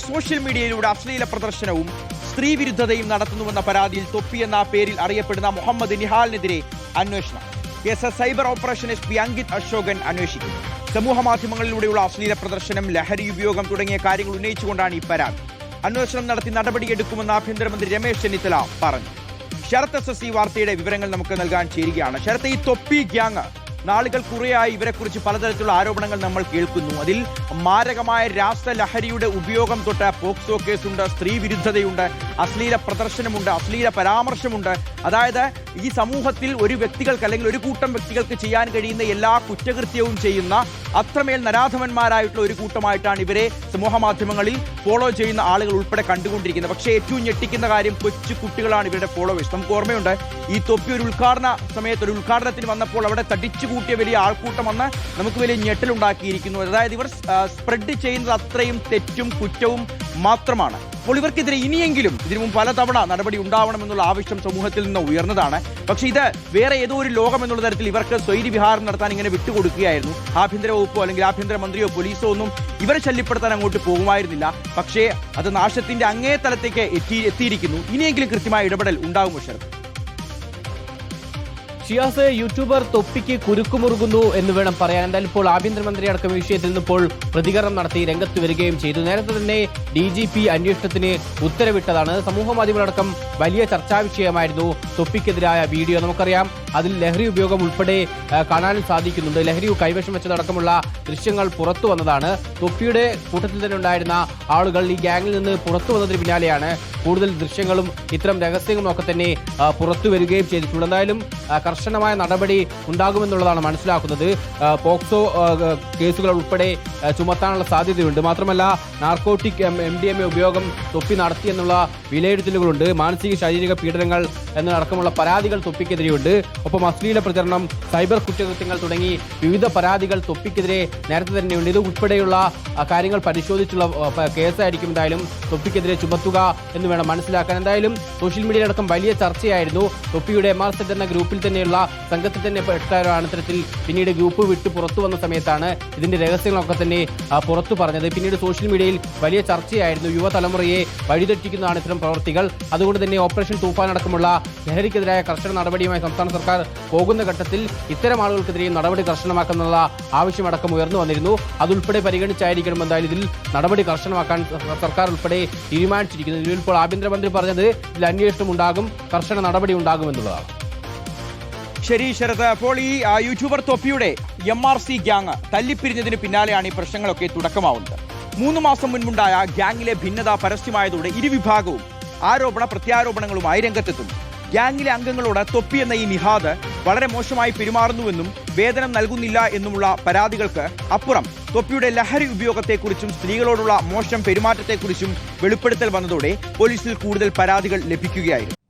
Social മീഡിയയിലൂടെ അശ്ലീല പ്രദർശനവും സ്ത്രീവിരുദ്ധതയും നടത്തുന്നുവെന്ന പരാതിയിൽ തൊപ്പി എന്ന പേരിൽ അറിയപ്പെടുന്ന മുഹമ്മദ് നിഹാലിനെതിരെ അന്വേഷണം. Case cyber operation SP. Ankit Ashokan അന്വേഷിക്കും. സമൂഹ മാധ്യമങ്ങളിലൂടെയുള്ള അശ്ലീല പ്രദർശനം, ലഹരി ഉപയോഗം തുടങ്ങിയ കാര്യങ്ങൾ ഉന്നയിച്ചുകൊണ്ടാണ് ഈ പരാതി. അന്വേഷണം നടത്തി നടപടിയെടുക്കുമെന്ന് ആഭ്യന്തരമന്ത്രി രമേശ് ചെന്നിത്തല പറഞ്ഞു. ശരത് SSC വാർത്തയുടെ വിവരങ്ങൾ നമുക്ക് നൽകാൻ ചേരുകയാണ്. ശരത്, ഈ തൊപ്പി ഗ്യാങ് നാളുകൾ കുറേയായി ഇവരെക്കുറിച്ച് പലതരത്തിലുള്ള ആരോപണങ്ങൾ നമ്മൾ കേൾക്കുന്നു. അതിൽ മാരകമായ രാസലഹരിയുടെ ഉപയോഗം തൊട്ട് പോക്സോ കേസുണ്ട്, സ്ത്രീ വിരുദ്ധതയുണ്ട്, അശ്ലീല പ്രദർശനമുണ്ട്, അശ്ലീല പരാമർശമുണ്ട്. അതായത് ഈ സമൂഹത്തിൽ ഒരു വ്യക്തികൾക്ക് അല്ലെങ്കിൽ ഒരു കൂട്ടം വ്യക്തികൾക്ക് ചെയ്യാൻ കഴിയുന്ന എല്ലാ കുറ്റകൃത്യവും ചെയ്യുന്ന അത്രമേൽ നരാധമന്മാരായിട്ടുള്ള ഒരു കൂട്ടമായിട്ടാണ് ഇവരെ സമൂഹ മാധ്യമങ്ങളിൽ ഫോളോ ചെയ്യുന്ന ആളുകൾ ഉൾപ്പെടെ കണ്ടുകൊണ്ടിരിക്കുന്നത്. പക്ഷേ ഏറ്റവും ഞെട്ടിക്കുന്ന കാര്യം, കൊച്ചു കുട്ടികളാണ് ഇവരുടെ ഫോളോവേഴ്സ്. നമുക്ക് ഓർമ്മയുണ്ട്, ഈ തൊപ്പി ഒരു ഉദ്ഘാടന സമയത്ത് ഒരു ഉദ്ഘാടനത്തിന് വന്നപ്പോൾ അവിടെ തടിച്ചു കൂട്ടിയ വലിയ ആൾക്കൂട്ടം വന്ന് നമുക്ക് വലിയ ഞെട്ടലുണ്ടാക്കിയിരിക്കുന്നു. അതായത് ഇവർ സ്പ്രെഡ് ചെയ്യുന്നത് അത്രയും തെറ്റും കുറ്റവും മാത്രമാണ്. അപ്പോൾ ഇവർക്കെതിരെ ഇനിയെങ്കിലും ഇതിനു മുമ്പ് പലതവണ നടപടി ഉണ്ടാവണമെന്നുള്ള ആവശ്യം സമൂഹത്തിൽ നിന്ന് ഉയർന്നതാണ്. പക്ഷേ ഇത് വേറെ ഏതോ ഒരു ലോകം എന്നുള്ള തരത്തിൽ ഇവർക്ക് സ്വൈര്യ വിഹാരം നടത്താൻ ഇങ്ങനെ വിട്ടുകൊടുക്കുകയായിരുന്നു. ആഭ്യന്തര വകുപ്പോ അല്ലെങ്കിൽ ആഭ്യന്തരമന്ത്രിയോ പോലീസോ ഒന്നും ഇവരെ ശല്യപ്പെടുത്താൻ അങ്ങോട്ട് പോകുമായിരുന്നില്ല. പക്ഷേ അത് നാശത്തിന്റെ അങ്ങേ തലത്തേക്ക് എത്തിയിരിക്കുന്നു. ഇനിയെങ്കിലും കൃത്യമായ ഇടപെടൽ ഉണ്ടാകുമോ ശരത്? ഷിയാസ്, യൂട്യൂബർ തൊപ്പിക്ക് കുരുക്കുമുറുകുന്നു എന്ന് വേണം പറയാൻ. എന്തായാലും ഇപ്പോൾ ആഭ്യന്തരമന്ത്രി അടക്കം വിഷയത്തിൽ നിന്ന് ഇപ്പോൾ പ്രതികരണം നടത്തി രംഗത്ത് വരികയും ചെയ്തു. നേരത്തെ തന്നെ DGP അന്വേഷണത്തിന് ഉത്തരവിട്ടതാണ്. സമൂഹ മാധ്യമങ്ങളടക്കം വലിയ ചർച്ചാ വിഷയമായിരുന്നു തൊപ്പിക്കെതിരായ വീഡിയോ. നമുക്കറിയാം, അതിൽ ലഹരി ഉപയോഗം ഉൾപ്പെടെ കാണാനും സാധിക്കുന്നുണ്ട്. ലഹരി കൈവശം വെച്ചതടക്കമുള്ള ദൃശ്യങ്ങൾ പുറത്തു വന്നതാണ്. തൊപ്പിയുടെ കൂട്ടത്തിൽ തന്നെ ഉണ്ടായിരുന്ന ആളുകൾ ഈ ഗ്യാങ്ങിൽ നിന്ന് പുറത്തു വന്നതിന് പിന്നാലെയാണ് കൂടുതൽ ദൃശ്യങ്ങളും ഇത്തരം രഹസ്യങ്ങളും ഒക്കെ തന്നെ പുറത്തു വരികയും ചെയ്തിട്ടുള്ളത്. എന്തായാലും കർശനമായ നടപടി ഉണ്ടാകുമെന്നുള്ളതാണ് മനസ്സിലാക്കുന്നത്. പോക്സോ കേസുകൾ ഉൾപ്പെടെ ചുമത്താനുള്ള സാധ്യതയുണ്ട്. മാത്രമല്ല, നാർക്കോട്ടിക് MDMA ഉപയോഗം തൊപ്പി നടത്തിയെന്നുള്ള വിലയിരുത്തലുകളുണ്ട്. മാനസിക ശാരീരിക പീഡനങ്ങൾ എന്നടക്കമുള്ള പരാതികൾ തൊപ്പിക്കെതിരെയുണ്ട്. ഒപ്പം അശ്ലീല പ്രചരണം, സൈബർ കുറ്റകൃത്യങ്ങൾ തുടങ്ങി വിവിധ പരാതികൾ തൊപ്പിക്കെതിരെ നേരത്തെ തന്നെയുണ്ട്. ഇത് ഉൾപ്പെടെയുള്ള കാര്യങ്ങൾ പരിശോധിച്ചുള്ള കേസായിരിക്കും എന്തായാലും തൊപ്പിക്കെതിരെ ചുമത്തുക എന്ന് വേണം മനസ്സിലാക്കാൻ. എന്തായാലും സോഷ്യൽ മീഡിയയിലടക്കം വലിയ ചർച്ചയായിരുന്നു. തൊപ്പിയുടെ MRZ എന്ന ഗ്രൂപ്പിൽ തന്നെയുള്ള സംഘത്തിൽ തന്നെ പെട്ടവരാണ് ഇത്തരത്തിൽ പിന്നീട് ഗ്രൂപ്പ് വിട്ട് പുറത്തു വന്ന സമയത്താണ് ഇതിന്റെ രഹസ്യങ്ങളൊക്കെ തന്നെ പുറത്തു പറഞ്ഞത്. പിന്നീട് സോഷ്യൽ മീഡിയയിൽ വലിയ ചർച്ചയായിരുന്നു. യുവതലമുറയെ വഴിതെറ്റിക്കുന്നതാണ് ഇത്തരം പ്രവർത്തികൾ. അതുകൊണ്ട് തന്നെ ഓപ്പറേഷൻ തൂഫാൻ അടക്കമുള്ള ലഹരിക്കെതിരായ കർശന നടപടിയുമായി സംസ്ഥാന സർക്കാർ പോകുന്ന ഘട്ടത്തിൽ ഇത്തരം ആളുകൾക്കെതിരെയും നടപടി കർശനമാക്കാനുള്ള ആവശ്യമടക്കം ഉയർന്നു വന്നിരുന്നു. അതുൾപ്പെടെ പരിഗണിച്ചായിരിക്കണം എന്തായാലും ഇതിൽ നടപടി കർശനമാക്കാൻ സർക്കാർ ഉൾപ്പെടെ തീരുമാനിച്ചിരിക്കുന്നത്. ഇതിൽ ഇപ്പോൾ ആഭ്യന്തരമന്ത്രി പറഞ്ഞത് ഇതിൽ അന്വേഷണം ഉണ്ടാകും, കർശന നടപടി ഉണ്ടാകുമെന്നുള്ളതാണ്. ശരി ശരത്, അപ്പോൾ ഈ യൂട്യൂബർ തൊപ്പിയുടെ MRC ഗ്യാങ് തല്ലിപ്പിരിഞ്ഞതിന് പിന്നാലെയാണ് ഈ പ്രശ്നങ്ങളൊക്കെ തുടക്കമാവുന്നത്. 3 മാസം മുൻപുണ്ടായ ഗ്യാങ്ങിലെ ഭിന്നത പരസ്യമായതോടെ ഇരുവിഭാഗവും ആരോപണ പ്രത്യാരോപണങ്ങളുമായി രംഗത്തെത്തുന്നു. ഗ്യാങ്ങിലെ അംഗങ്ങളോട് തൊപ്പി എന്ന ഈ നിഹാദ് വളരെ മോശമായി പെരുമാറുന്നുവെന്നും വേതനം നൽകുന്നില്ല എന്നുമുള്ള പരാതികൾക്ക് അപ്പുറം തൊപ്പിയുടെ ലഹരി ഉപയോഗത്തെക്കുറിച്ചും സ്ത്രീകളോടുള്ള മോശം പെരുമാറ്റത്തെക്കുറിച്ചും വെളിപ്പെടുത്തൽ വന്നതോടെ പോലീസിൽ കൂടുതൽ പരാതികൾ ലഭിക്കുകയായിരുന്നു.